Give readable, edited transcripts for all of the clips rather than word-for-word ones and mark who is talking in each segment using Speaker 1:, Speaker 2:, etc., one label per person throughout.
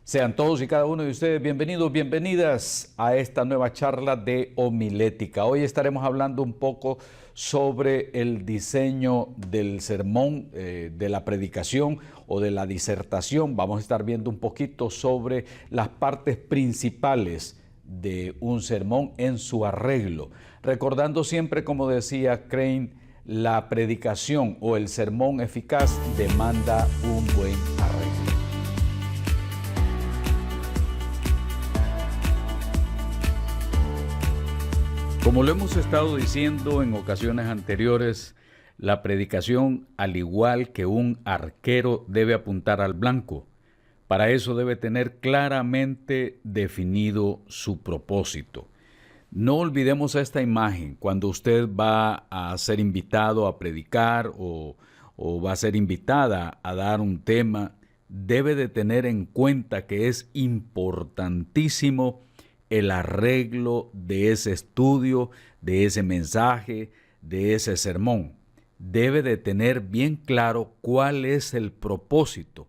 Speaker 1: Sean todos y cada uno de ustedes bienvenidos, bienvenidas a esta nueva charla de homilética. Hoy estaremos hablando un poco sobre el diseño del sermón, de la predicación o de la disertación. Vamos a estar viendo un poquito sobre las partes principales de un sermón en su arreglo. Recordando siempre, como decía Crane, la predicación o el sermón eficaz demanda un buen arreglo. Como lo hemos estado diciendo en ocasiones anteriores, la predicación, al igual que un arquero, debe apuntar al blanco. Para eso debe tener claramente definido su propósito. No olvidemos esta imagen cuando usted va a ser invitado a predicar o va a ser invitada a dar un tema. Debe de tener en cuenta que es importantísimo el arreglo de ese estudio, de ese mensaje, de ese sermón. Debe de tener bien claro cuál es el propósito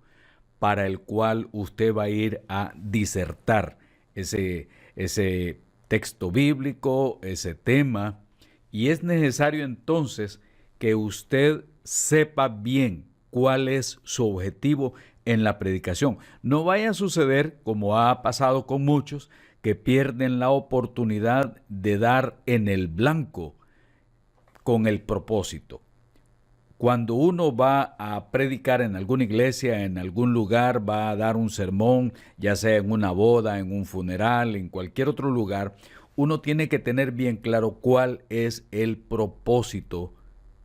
Speaker 1: para el cual usted va a ir a disertar ese texto bíblico, ese tema. Y es necesario entonces que usted sepa bien cuál es su objetivo en la predicación. No vaya a suceder, como ha pasado con muchos, que pierden la oportunidad de dar en el blanco con el propósito. Cuando uno va a predicar en alguna iglesia, en algún lugar, va a dar un sermón, ya sea en una boda, en un funeral, en cualquier otro lugar, uno tiene que tener bien claro cuál es el propósito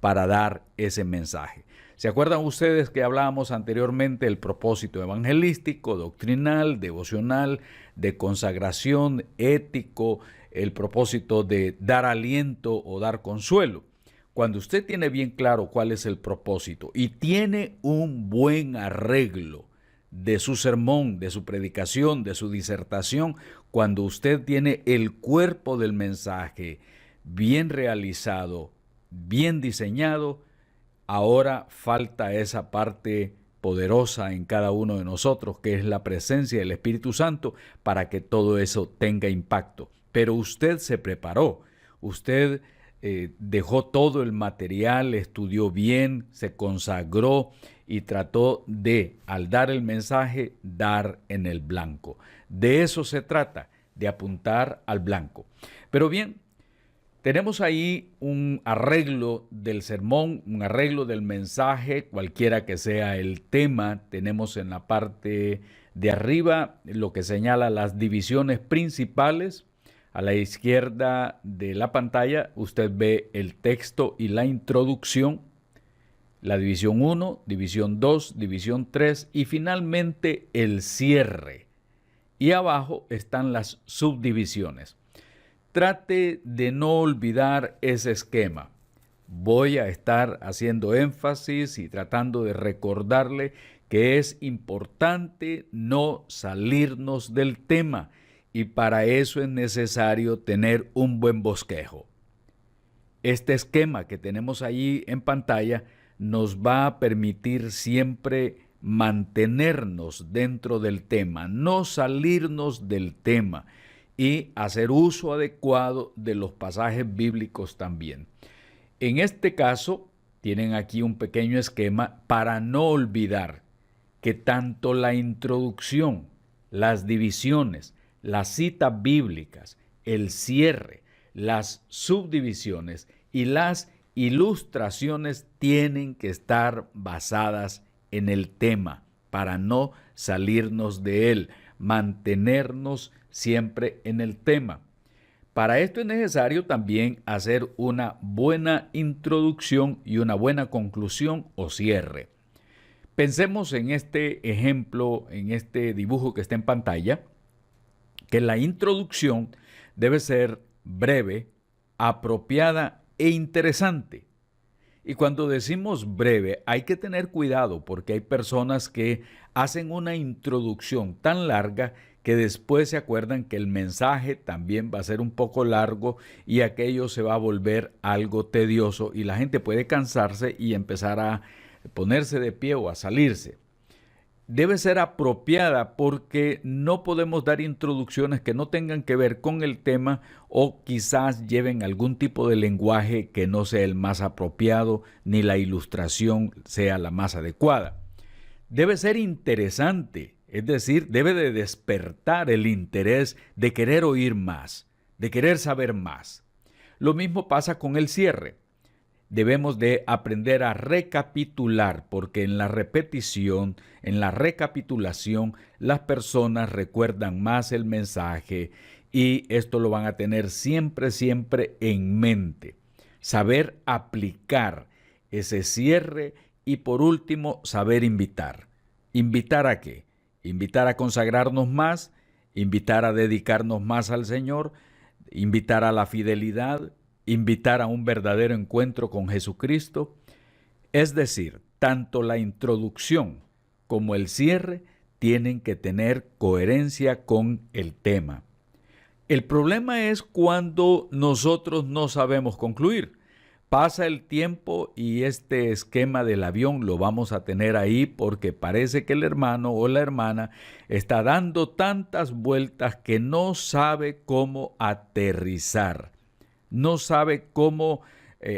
Speaker 1: para dar ese mensaje. ¿Se acuerdan ustedes que hablábamos anteriormente del propósito evangelístico, doctrinal, devocional, de consagración, ético, el propósito de dar aliento o dar consuelo? Cuando usted tiene bien claro cuál es el propósito y tiene un buen arreglo de su sermón, de su predicación, de su disertación, cuando usted tiene el cuerpo del mensaje bien realizado, bien diseñado, ahora falta esa parte poderosa en cada uno de nosotros, que es la presencia del Espíritu Santo, para que todo eso tenga impacto. Pero usted se preparó, usted dejó todo el material, estudió bien, se consagró y trató de, al dar el mensaje, dar en el blanco. De eso se trata, de apuntar al blanco. Pero bien, tenemos ahí un arreglo del sermón, un arreglo del mensaje, cualquiera que sea el tema. Tenemos en la parte de arriba lo que señala las divisiones principales. A la izquierda de la pantalla usted ve el texto y la introducción, la división 1, división 2, división 3 y finalmente el cierre. Y abajo están las subdivisiones. Trate de no olvidar ese esquema. Voy a estar haciendo énfasis y tratando de recordarle que es importante no salirnos del tema y para eso es necesario tener un buen bosquejo. Este esquema que tenemos ahí en pantalla nos va a permitir siempre mantenernos dentro del tema, no salirnos del tema y hacer uso adecuado de los pasajes bíblicos también. En este caso, tienen aquí un pequeño esquema para no olvidar que tanto la introducción, las divisiones, las citas bíblicas, el cierre, las subdivisiones y las ilustraciones tienen que estar basadas en el tema para no salirnos de él, mantenernos siempre en el tema. Para esto es necesario también hacer una buena introducción y una buena conclusión o cierre. Pensemos en este ejemplo, en este dibujo que está en pantalla, que la introducción debe ser breve, apropiada e interesante. Y cuando decimos breve, hay que tener cuidado porque hay personas que hacen una introducción tan larga que después se acuerdan que el mensaje también va a ser un poco largo y aquello se va a volver algo tedioso y la gente puede cansarse y empezar a ponerse de pie o a salirse. debe ser apropiada porque no podemos dar introducciones que no tengan que ver con el tema o quizás lleven algún tipo de lenguaje que no sea el más apropiado ni la ilustración sea la más adecuada. Debe ser interesante, es decir, debe de despertar el interés de querer oír más, de querer saber más. Lo mismo pasa con el cierre. Debemos de aprender a recapitular, porque en la repetición, en la recapitulación, las personas recuerdan más el mensaje y esto lo van a tener siempre, siempre en mente. Saber aplicar ese cierre y por último, saber invitar. ¿Invitar a qué? Invitar a consagrarnos más, invitar a dedicarnos más al Señor, invitar a la fidelidad, invitar a un verdadero encuentro con Jesucristo. Es decir, tanto la introducción como el cierre tienen que tener coherencia con el tema. El problema es cuando nosotros no sabemos concluir. Pasa el tiempo y este esquema del avión lo vamos a tener ahí porque parece que el hermano o la hermana está dando tantas vueltas que no sabe cómo aterrizar. No sabe cómo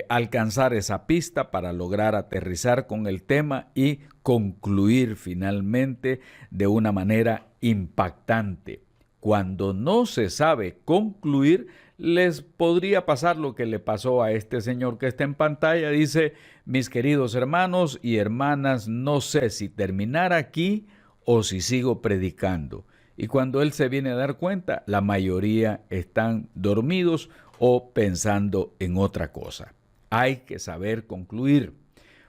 Speaker 1: alcanzar esa pista para lograr aterrizar con el tema y concluir finalmente de una manera impactante. Cuando no se sabe concluir, les podría pasar lo que le pasó a este señor que está en pantalla. Dice: mis queridos hermanos y hermanas, no sé si terminar aquí o si sigo predicando. Y cuando él se viene a dar cuenta, la mayoría están dormidos o pensando en otra cosa. Hay que saber concluir.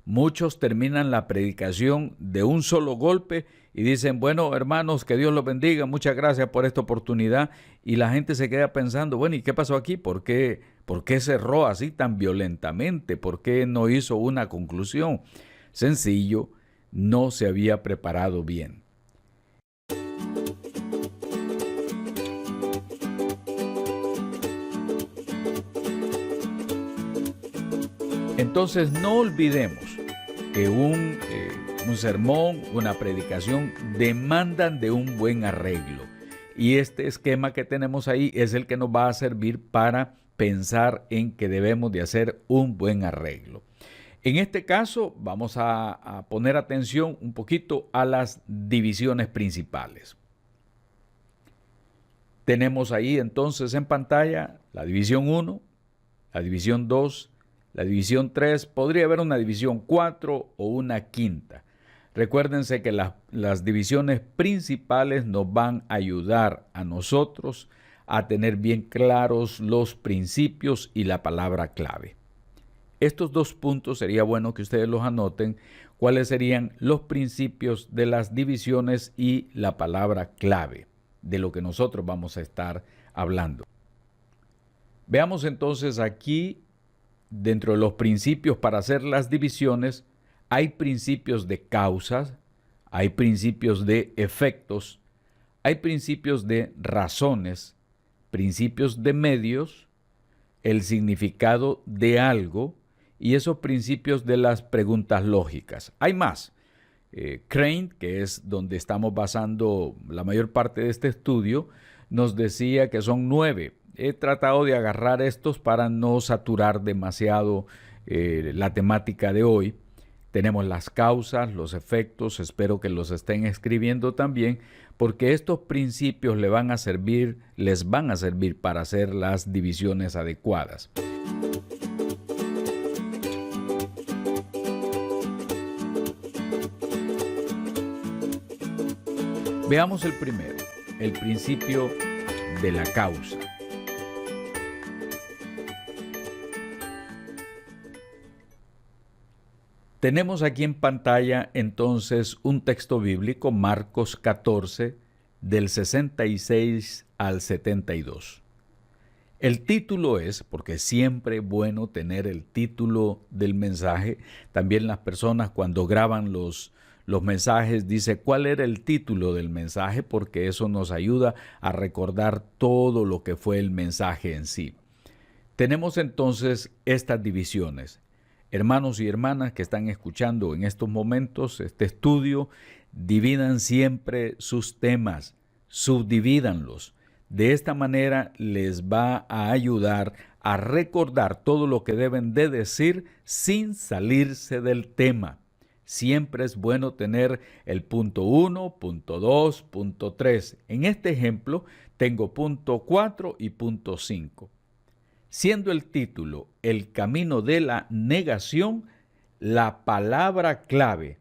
Speaker 1: Muchos terminan la predicación de un solo golpe y dicen: bueno, hermanos, que Dios los bendiga, muchas gracias por esta oportunidad. Y la gente se queda pensando: bueno, ¿y qué pasó aquí? ¿Por qué cerró así tan violentamente? ¿Por qué no hizo una conclusión? Sencillo, no se había preparado bien. Entonces no olvidemos que un sermón, una predicación demandan de un buen arreglo. Y este esquema que tenemos ahí es el que nos va a servir para pensar en que debemos de hacer un buen arreglo. En este caso vamos a poner atención un poquito a las divisiones principales. Tenemos ahí entonces en pantalla la división 1, la división 2, la división 3, podría haber una división 4 o una quinta. Recuérdense que las divisiones principales nos van a ayudar a nosotros a tener bien claros los principios y la palabra clave. Estos dos puntos sería bueno que ustedes los anoten, cuáles serían los principios de las divisiones y la palabra clave de lo que nosotros vamos a estar hablando. Veamos entonces aquí, dentro de los principios para hacer las divisiones, hay principios de causas, hay principios de efectos, hay principios de razones, principios de medios, el significado de algo y esos principios de las preguntas lógicas. Hay más. Crane, que es donde estamos basando la mayor parte de este estudio, nos decía que son 9. He tratado de agarrar estos para no saturar demasiado la temática de hoy. Tenemos las causas, los efectos, espero que los estén escribiendo también, porque estos principios les van a servir para hacer las divisiones adecuadas. Veamos el primero, el principio de la causa. Tenemos aquí en pantalla entonces un texto bíblico, Marcos 14, del 66 al 72. El título es, porque siempre es bueno tener el título del mensaje, también las personas cuando graban los mensajes dice cuál era el título del mensaje, porque eso nos ayuda a recordar todo lo que fue el mensaje en sí. Tenemos entonces estas divisiones. Hermanos y hermanas que están escuchando en estos momentos este estudio, Dividan siempre sus temas, subdivídanlos. De esta manera les va a ayudar a recordar todo lo que deben de decir sin salirse del tema. Siempre es bueno tener el punto 1, punto 2, punto 3. En este ejemplo tengo punto 4 y punto 5. Siendo el título El camino de la negación, la palabra clave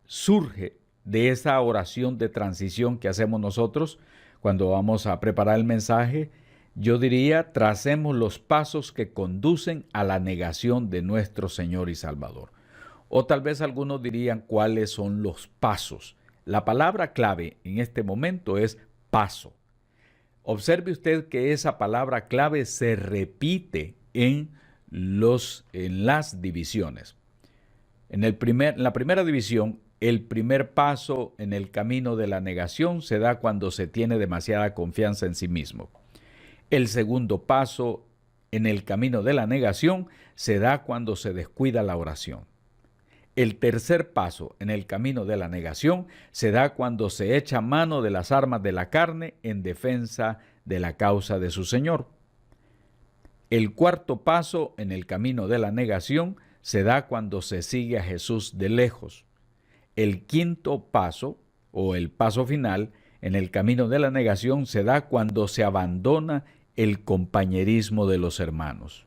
Speaker 1: surge de esa oración de transición que hacemos nosotros cuando vamos a preparar el mensaje. Yo diría, tracemos los pasos que conducen a la negación de nuestro Señor y Salvador. O tal vez algunos dirían cuáles son los pasos. La palabra clave en este momento es paso. Observe usted que esa palabra clave se repite en las divisiones. En la primera división, el primer paso en el camino de la negación se da cuando se tiene demasiada confianza en sí mismo. El segundo paso en el camino de la negación se da cuando se descuida la oración. El tercer paso en el camino de la negación se da cuando se echa mano de las armas de la carne en defensa de la causa de su Señor. El cuarto paso en el camino de la negación se da cuando se sigue a Jesús de lejos. El quinto paso, o el paso final, en el camino de la negación se da cuando se abandona el compañerismo de los hermanos.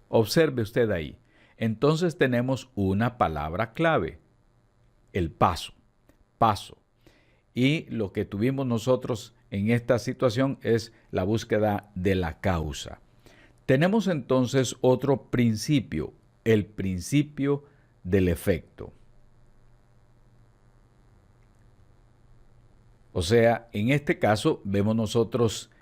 Speaker 1: Observe usted ahí. Entonces tenemos una palabra clave, el paso, paso. Y lo que tuvimos nosotros en esta situación es la búsqueda de la causa. Tenemos entonces otro principio, el principio del efecto. O sea, en este caso vemos nosotros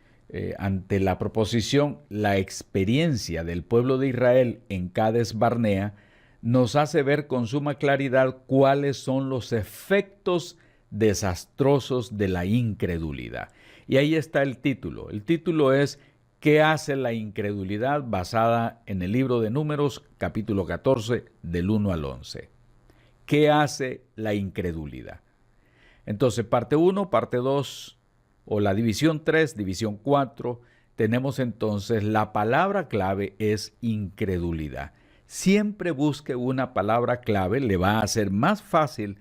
Speaker 1: ante la proposición, la experiencia del pueblo de Israel en Cades Barnea nos hace ver con suma claridad cuáles son los efectos desastrosos de la incredulidad. Y ahí está el título. El título es ¿Qué hace la incredulidad?, basada en el libro de Números, capítulo 14, del 1 al 11. ¿Qué hace la incredulidad? Entonces, parte 1, parte 2, o la división 3, división 4, tenemos entonces la palabra clave es incredulidad. Siempre busque una palabra clave, le va a hacer más fácil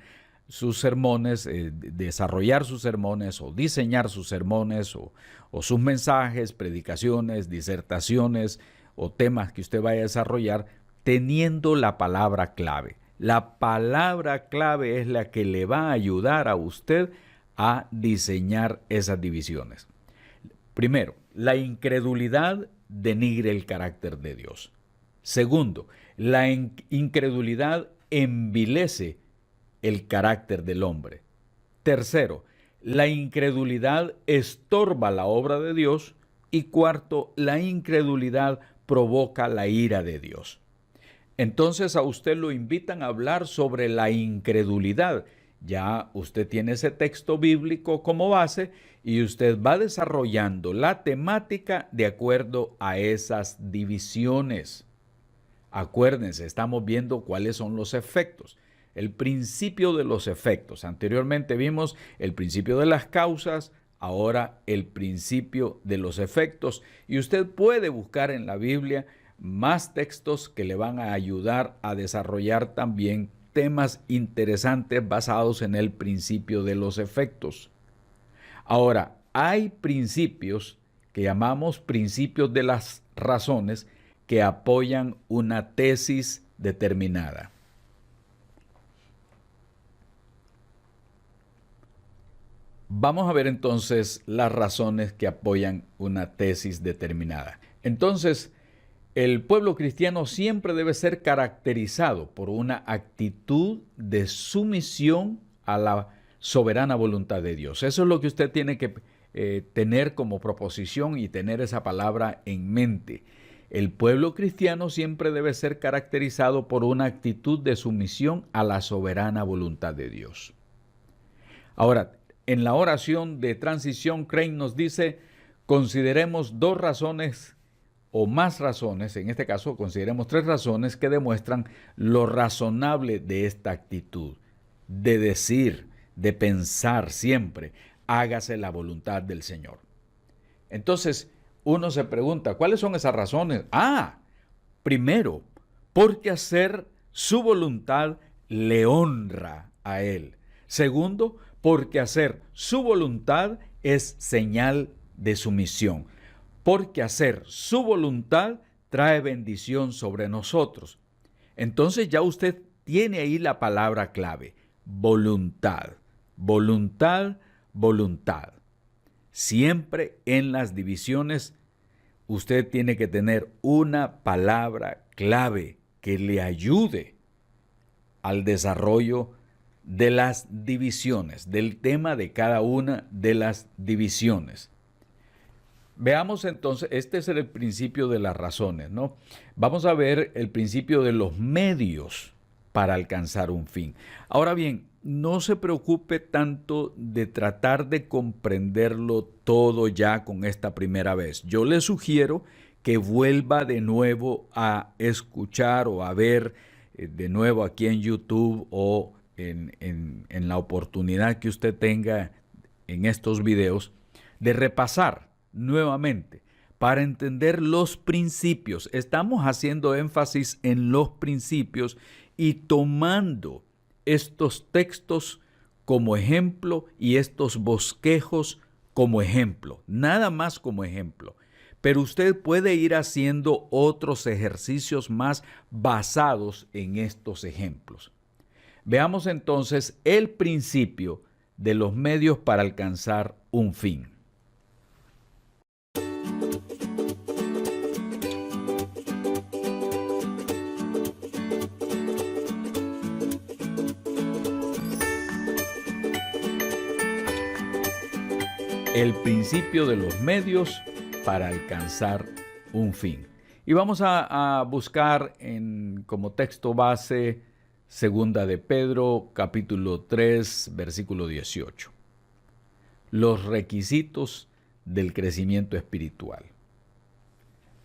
Speaker 1: sus sermones, desarrollar sus sermones o diseñar sus sermones o sus mensajes, predicaciones, disertaciones o temas que usted vaya a desarrollar teniendo la palabra clave. La palabra clave es la que le va a ayudar a usted a diseñar esas divisiones. Primero, la incredulidad denigre el carácter de Dios. Segundo, la incredulidad envilece el carácter del hombre. Tercero, la incredulidad estorba la obra de Dios. Y cuarto, la incredulidad provoca la ira de Dios. Entonces a usted lo invitan a hablar sobre la incredulidad. Ya usted tiene ese texto bíblico como base y usted va desarrollando la temática de acuerdo a esas divisiones. Acuérdense, estamos viendo cuáles son los efectos. El principio de los efectos. Anteriormente vimos el principio de las causas, ahora el principio de los efectos. Y usted puede buscar en la Biblia más textos que le van a ayudar a desarrollar también temas interesantes basados en el principio de los efectos. Ahora, hay principios que llamamos principios de las razones que apoyan una tesis determinada. Vamos a ver entonces las razones que apoyan una tesis determinada. Entonces, el pueblo cristiano siempre debe ser caracterizado por una actitud de sumisión a la soberana voluntad de Dios. Eso es lo que usted tiene que tener como proposición y tener esa palabra en mente. El pueblo cristiano siempre debe ser caracterizado por una actitud de sumisión a la soberana voluntad de Dios. Ahora, en la oración de transición, Crane nos dice, consideremos dos razones o más razones, en este caso consideremos tres razones que demuestran lo razonable de esta actitud, de decir, de pensar siempre, hágase la voluntad del Señor. Entonces, uno se pregunta, ¿cuáles son esas razones? Primero, porque hacer su voluntad le honra a Él. Segundo, porque hacer su voluntad es señal de sumisión. Porque hacer su voluntad trae bendición sobre nosotros. Entonces ya usted tiene ahí la palabra clave, voluntad, voluntad, voluntad. Siempre en las divisiones usted tiene que tener una palabra clave que le ayude al desarrollo de las divisiones, del tema de cada una de las divisiones. Veamos entonces, este es el principio de las razones, ¿no? Vamos a ver el principio de los medios para alcanzar un fin. Ahora bien, no se preocupe tanto de tratar de comprenderlo todo ya con esta primera vez. Yo le sugiero que vuelva de nuevo a escuchar o a ver de nuevo aquí en YouTube o en la oportunidad que usted tenga en estos videos de repasar nuevamente para entender los principios. Estamos haciendo énfasis en los principios y tomando estos textos como ejemplo y estos bosquejos como ejemplo, nada más como ejemplo. Pero usted puede ir haciendo otros ejercicios más basados en estos ejemplos. Veamos entonces el principio de los medios para alcanzar un fin. El principio de los medios para alcanzar un fin. Y vamos a buscar como texto base Segunda de Pedro, capítulo 3, versículo 18. Los requisitos del crecimiento espiritual.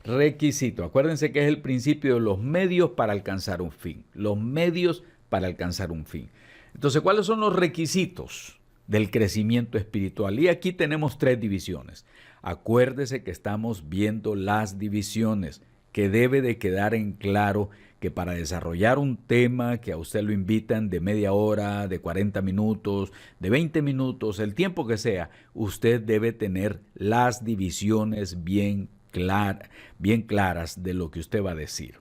Speaker 1: Requisito. Acuérdense que es el principio de los medios para alcanzar un fin. Los medios para alcanzar un fin. Entonces, ¿cuáles son los requisitos del crecimiento espiritual? Y aquí tenemos 3 divisiones. Acuérdese que estamos viendo las divisiones, que debe de quedar en claro que para desarrollar un tema que a usted lo invitan de media hora, de 40 minutos, de 20 minutos, el tiempo que sea, usted debe tener las divisiones bien claras de lo que usted va a decir.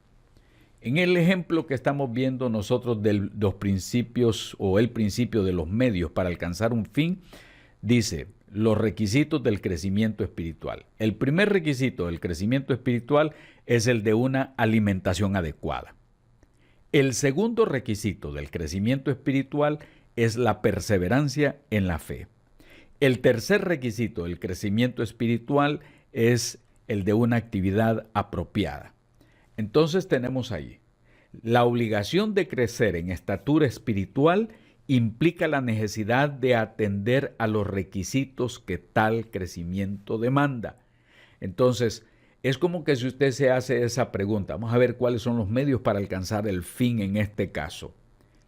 Speaker 1: En el ejemplo que estamos viendo nosotros de los principios o el principio de los medios para alcanzar un fin, dice los requisitos del crecimiento espiritual. El primer requisito del crecimiento espiritual es el de una alimentación adecuada. El segundo requisito del crecimiento espiritual es la perseverancia en la fe. El tercer requisito del crecimiento espiritual es el de una actividad apropiada. Entonces tenemos ahí, la obligación de crecer en estatura espiritual implica la necesidad de atender a los requisitos que tal crecimiento demanda. Entonces, es como que si usted se hace esa pregunta, vamos a ver cuáles son los medios para alcanzar el fin en este caso,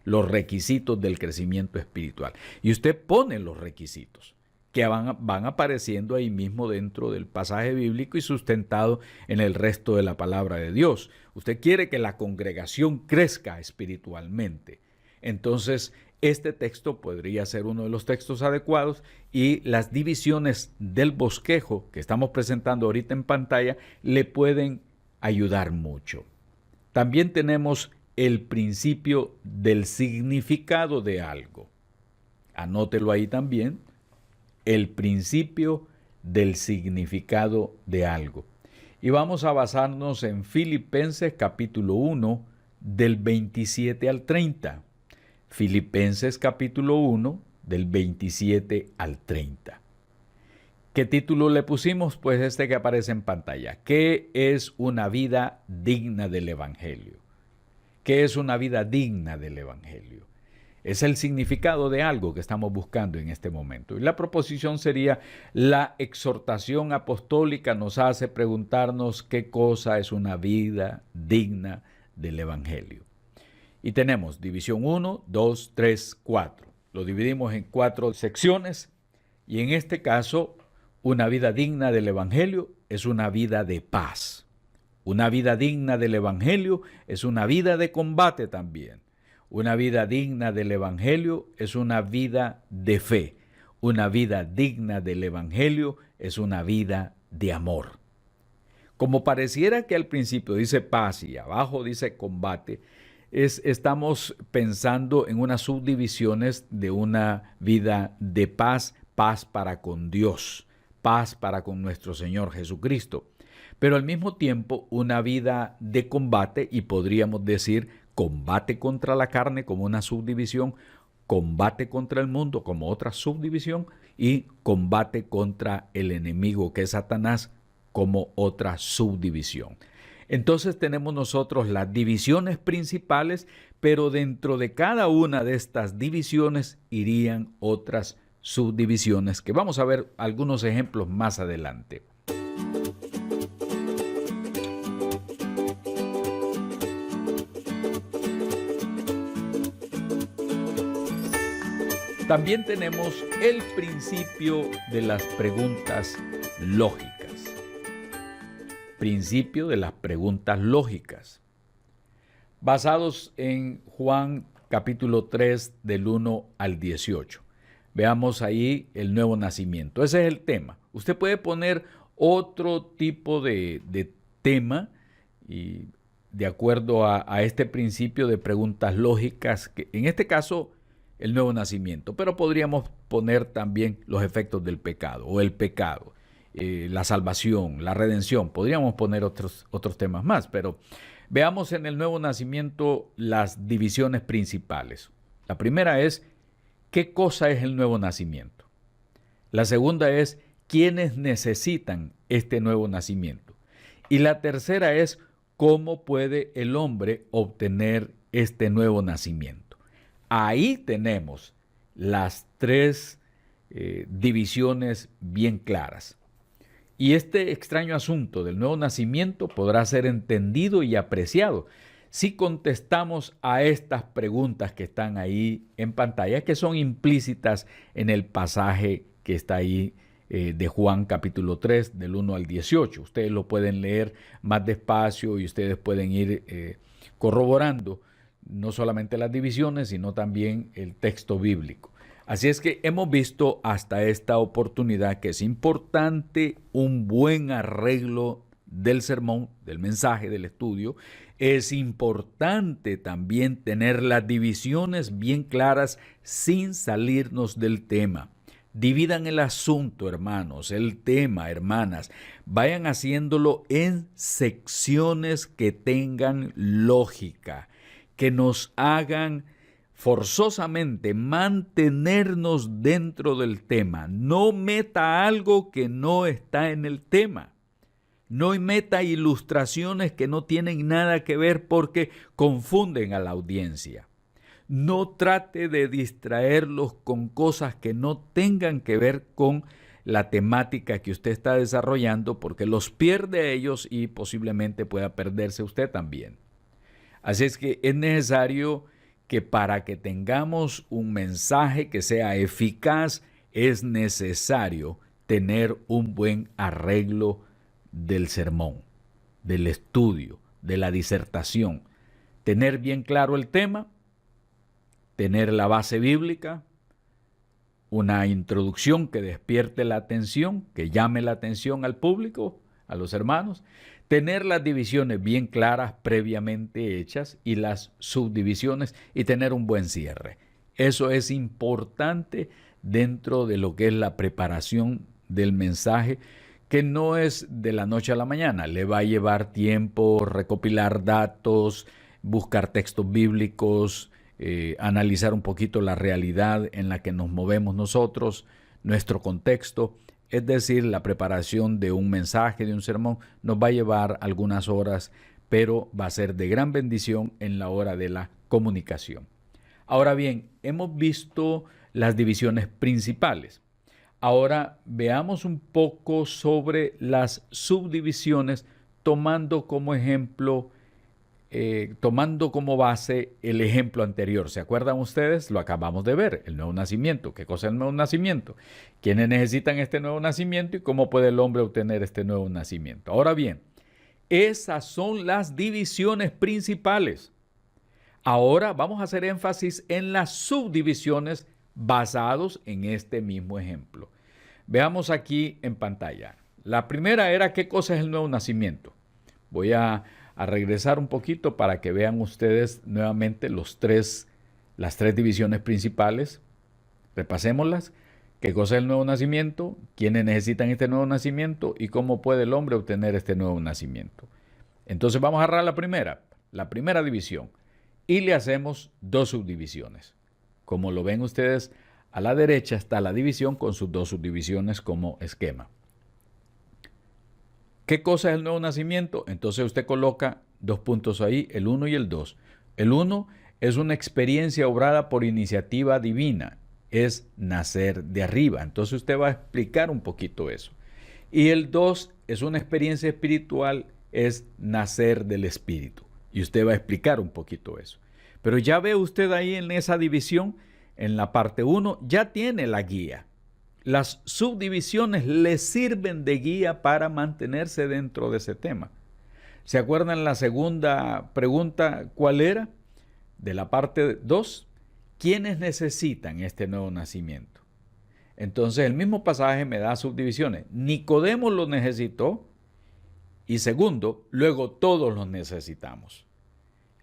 Speaker 1: los requisitos del crecimiento espiritual. Y usted pone los requisitos que van apareciendo ahí mismo dentro del pasaje bíblico y sustentado en el resto de la palabra de Dios. Usted quiere que la congregación crezca espiritualmente. Entonces, este texto podría ser uno de los textos adecuados y las divisiones del bosquejo que estamos presentando ahorita en pantalla le pueden ayudar mucho. También tenemos el principio del significado de algo. Anótelo ahí también. El principio del significado de algo. Y vamos a basarnos en Filipenses capítulo 1 del 27 al 30. Filipenses capítulo 1 del 27 al 30. ¿Qué título le pusimos? Pues este que aparece en pantalla. ¿Qué es una vida digna del Evangelio? ¿Qué es una vida digna del Evangelio? Es el significado de algo que estamos buscando en este momento. Y la proposición sería, la exhortación apostólica nos hace preguntarnos qué cosa es una vida digna del Evangelio. Y tenemos división 1, 2, 3, 4. Lo dividimos en 4 secciones y en este caso, una vida digna del Evangelio es una vida de paz. Una vida digna del Evangelio es una vida de combate también. Una vida digna del Evangelio es una vida de fe. Una vida digna del Evangelio es una vida de amor. Como pareciera que al principio dice paz y abajo dice combate, estamos pensando en unas subdivisiones de una vida de paz, paz para con Dios, paz para con nuestro Señor Jesucristo. Pero al mismo tiempo una vida de combate, y podríamos decir combate contra la carne como una subdivisión, combate contra el mundo como otra subdivisión y combate contra el enemigo que es Satanás como otra subdivisión. Entonces tenemos nosotros las divisiones principales, pero dentro de cada una de estas divisiones irían otras subdivisiones que vamos a ver algunos ejemplos más adelante. También tenemos el principio de las preguntas lógicas. Principio de las preguntas lógicas. Basados en Juan capítulo 3 del 1 al 18. Veamos ahí el nuevo nacimiento. Ese es el tema. Usted puede poner otro tipo de tema y de acuerdo a este principio de preguntas lógicas, que en este caso el nuevo nacimiento, pero podríamos poner también los efectos del pecado o el pecado, la salvación, la redención. Podríamos poner otros temas más, pero veamos en el nuevo nacimiento las divisiones principales. La primera es, ¿qué cosa es el nuevo nacimiento? La segunda es, ¿quiénes necesitan este nuevo nacimiento? Y la tercera es, ¿cómo puede el hombre obtener este nuevo nacimiento? Ahí tenemos las 3 divisiones bien claras. Y este extraño asunto del nuevo nacimiento podrá ser entendido y apreciado si contestamos a estas preguntas que están ahí en pantalla, que son implícitas en el pasaje que está ahí de Juan capítulo 3, del 1 al 18. Ustedes lo pueden leer más despacio y ustedes pueden ir corroborando no solamente las divisiones, sino también el texto bíblico. Así es que hemos visto hasta esta oportunidad que es importante un buen arreglo del sermón, del mensaje, del estudio. Es importante también tener las divisiones bien claras sin salirnos del tema. Dividan el asunto, hermanos, el tema, hermanas. Vayan haciéndolo en secciones que tengan lógica, que nos hagan forzosamente mantenernos dentro del tema. No meta algo que no está en el tema. No meta ilustraciones que no tienen nada que ver porque confunden a la audiencia. No trate de distraerlos con cosas que no tengan que ver con la temática que usted está desarrollando, porque los pierde a ellos y posiblemente pueda perderse usted también. Así es que es necesario que para que tengamos un mensaje que sea eficaz, es necesario tener un buen arreglo del sermón, del estudio, de la disertación. Tener bien claro el tema, tener la base bíblica, una introducción que despierte la atención, que llame la atención al público, a los hermanos, tener las divisiones bien claras previamente hechas y las subdivisiones y tener un buen cierre. Eso es importante dentro de lo que es la preparación del mensaje, que no es de la noche a la mañana. Le va a llevar tiempo recopilar datos, buscar textos bíblicos, analizar un poquito la realidad en la que nos movemos nosotros, nuestro contexto. Es decir, la preparación de un mensaje, de un sermón, nos va a llevar algunas horas, pero va a ser de gran bendición en la hora de la comunicación. Ahora bien, hemos visto las divisiones principales. Ahora veamos un poco sobre las subdivisiones, tomando como ejemplo tomando como base el ejemplo anterior. ¿Se acuerdan ustedes? Lo acabamos de ver, el nuevo nacimiento. ¿Qué cosa es el nuevo nacimiento? ¿Quiénes necesitan este nuevo nacimiento y cómo puede el hombre obtener este nuevo nacimiento? Ahora bien, esas son las divisiones principales. Ahora vamos a hacer énfasis en las subdivisiones basados en este mismo ejemplo. Veamos aquí en pantalla. La primera era ¿qué cosa es el nuevo nacimiento? Voy a regresar un poquito para que vean ustedes nuevamente las tres divisiones principales. Repasémoslas. ¿Qué cosa es el nuevo nacimiento? ¿Quiénes necesitan este nuevo nacimiento? ¿Y cómo puede el hombre obtener este nuevo nacimiento? Entonces vamos a agarrar la primera división, y le hacemos dos subdivisiones. Como lo ven ustedes, a la derecha está la división con sus dos subdivisiones como esquema. ¿Qué cosa es el nuevo nacimiento? Entonces usted coloca dos puntos ahí, el 1 y el 2. El 1 es una experiencia obrada por iniciativa divina, es nacer de arriba. Entonces usted va a explicar un poquito eso. Y el 2 es una experiencia espiritual, es nacer del espíritu. Y usted va a explicar un poquito eso. Pero ya ve usted ahí en esa división, en la parte 1, ya tiene la guía. Las subdivisiones le sirven de guía para mantenerse dentro de ese tema. ¿Se acuerdan la segunda pregunta cuál era? De la parte 2, ¿quiénes necesitan este nuevo nacimiento? Entonces el mismo pasaje me da subdivisiones. Nicodemo lo necesitó y segundo, luego todos los necesitamos.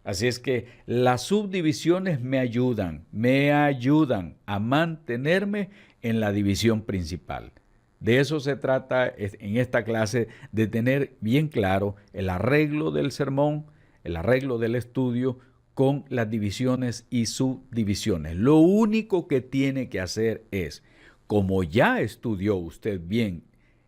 Speaker 1: Así es que las subdivisiones me ayudan a mantenerme en la división principal. De eso se trata en esta clase, de tener bien claro el arreglo del sermón, el arreglo del estudio con las divisiones y subdivisiones. Lo único que tiene que hacer es, como ya estudió usted bien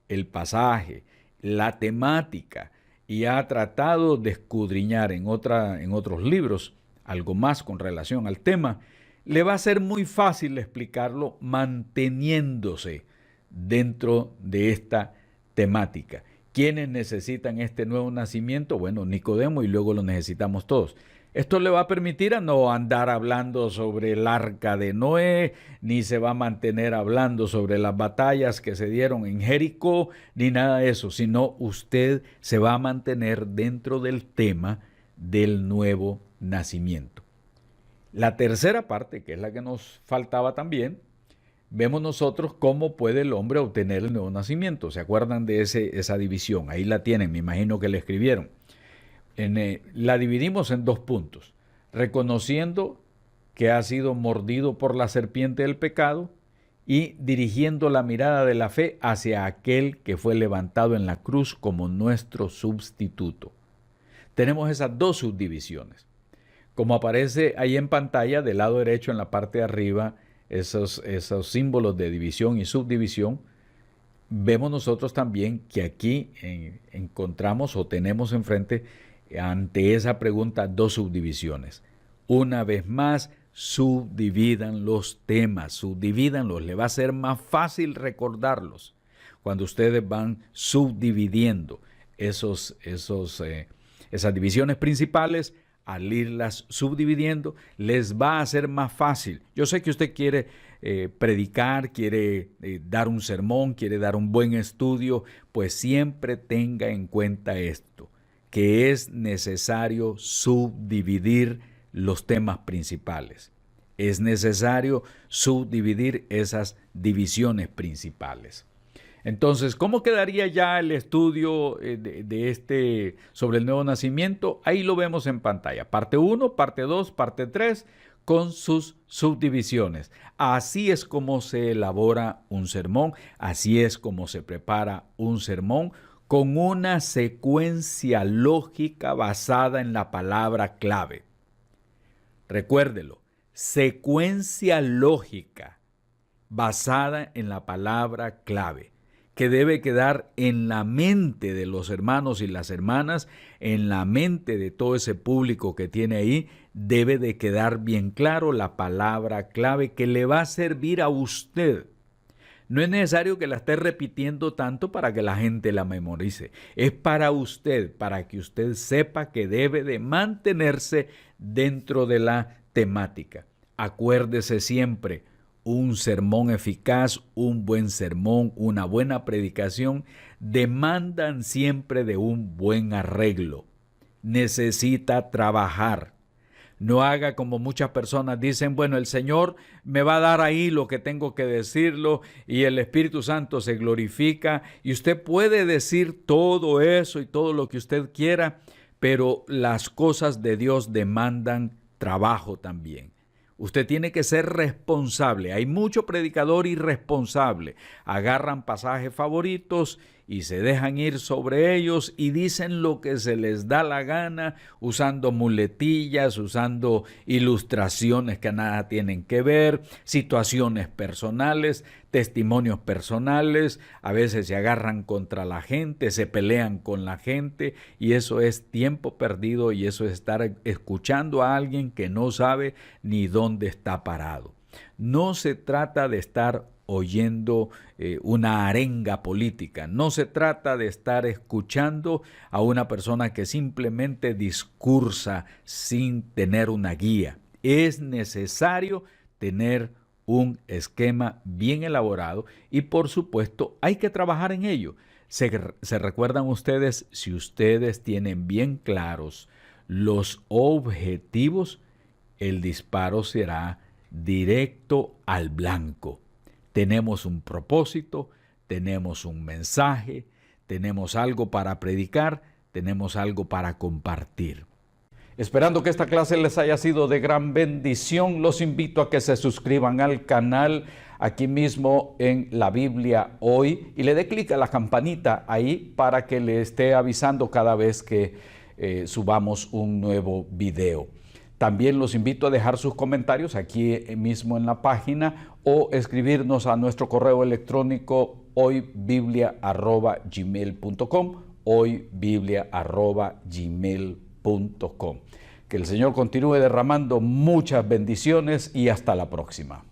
Speaker 1: el pasaje, la temática, y ha tratado de escudriñar en otros libros algo más con relación al tema, le va a ser muy fácil explicarlo manteniéndose dentro de esta temática. ¿Quiénes necesitan este nuevo nacimiento? Bueno, Nicodemo y luego lo necesitamos todos. Esto le va a permitir a no andar hablando sobre el arca de Noé, ni se va a mantener hablando sobre las batallas que se dieron en Jericó, ni nada de eso, sino usted se va a mantener dentro del tema del nuevo nacimiento. La tercera parte, que es la que nos faltaba también, vemos nosotros cómo puede el hombre obtener el nuevo nacimiento. ¿Se acuerdan de esa división? Ahí la tienen, me imagino que la escribieron. La dividimos en dos puntos, reconociendo que ha sido mordido por la serpiente del pecado y dirigiendo la mirada de la fe hacia aquel que fue levantado en la cruz como nuestro sustituto. Tenemos esas dos subdivisiones. Como aparece ahí en pantalla, del lado derecho en la parte de arriba, esos símbolos de división y subdivisión, vemos nosotros también que aquí encontramos o tenemos enfrente ante esa pregunta dos subdivisiones. Una vez más, subdividan los temas, subdivídanlos, le va a ser más fácil recordarlos cuando ustedes van subdividiendo esas divisiones principales. Al irlas subdividiendo, les va a ser más fácil. Yo sé que usted quiere predicar, quiere dar un sermón, quiere dar un buen estudio, pues siempre tenga en cuenta esto, que es necesario subdividir los temas principales. Es necesario subdividir esas divisiones principales. Entonces, ¿cómo quedaría ya el estudio sobre el nuevo nacimiento? Ahí lo vemos en pantalla. Parte 1, parte 2, parte 3, con sus subdivisiones. Así es como se elabora un sermón, así es como se prepara un sermón, con una secuencia lógica basada en la palabra clave. Recuérdelo, secuencia lógica basada en la palabra clave, que debe quedar en la mente de los hermanos y las hermanas, en la mente de todo ese público que tiene ahí, debe de quedar bien claro la palabra clave que le va a servir a usted, No es necesario que la esté repitiendo tanto para que la gente la memorice. Es para usted, para que usted sepa que debe de mantenerse dentro de la temática. Acuérdese siempre, un sermón eficaz, un buen sermón, una buena predicación, demandan siempre de un buen arreglo. Necesita trabajar. No haga como muchas personas dicen, bueno, el Señor me va a dar ahí lo que tengo que decirlo y el Espíritu Santo se glorifica y usted puede decir todo eso y todo lo que usted quiera, pero las cosas de Dios demandan trabajo también. Usted tiene que ser responsable. Hay mucho predicador irresponsable. Agarran pasajes favoritos y se dejan ir sobre ellos y dicen lo que se les da la gana, usando muletillas, usando ilustraciones que nada tienen que ver, situaciones personales, testimonios personales. A veces se agarran contra la gente, se pelean con la gente y eso es tiempo perdido y eso es estar escuchando a alguien que no sabe ni dónde está parado. No se trata de estar oyendo una arenga política. No se trata de estar escuchando a una persona que simplemente discursa sin tener una guía. Es necesario tener un esquema bien elaborado y por supuesto hay que trabajar en ello. ¿Se recuerdan ustedes? Si ustedes tienen bien claros los objetivos, el disparo será directo al blanco. Tenemos un propósito, tenemos un mensaje, tenemos algo para predicar, tenemos algo para compartir. Esperando que esta clase les haya sido de gran bendición, los invito a que se suscriban al canal aquí mismo en La Biblia Hoy y le dé clic a la campanita ahí para que le esté avisando cada vez que subamos un nuevo video. También los invito a dejar sus comentarios aquí mismo en la página o escribirnos a nuestro correo electrónico hoybiblia@gmail.com, hoybiblia@gmail.com. Que el Señor continúe derramando muchas bendiciones y hasta la próxima.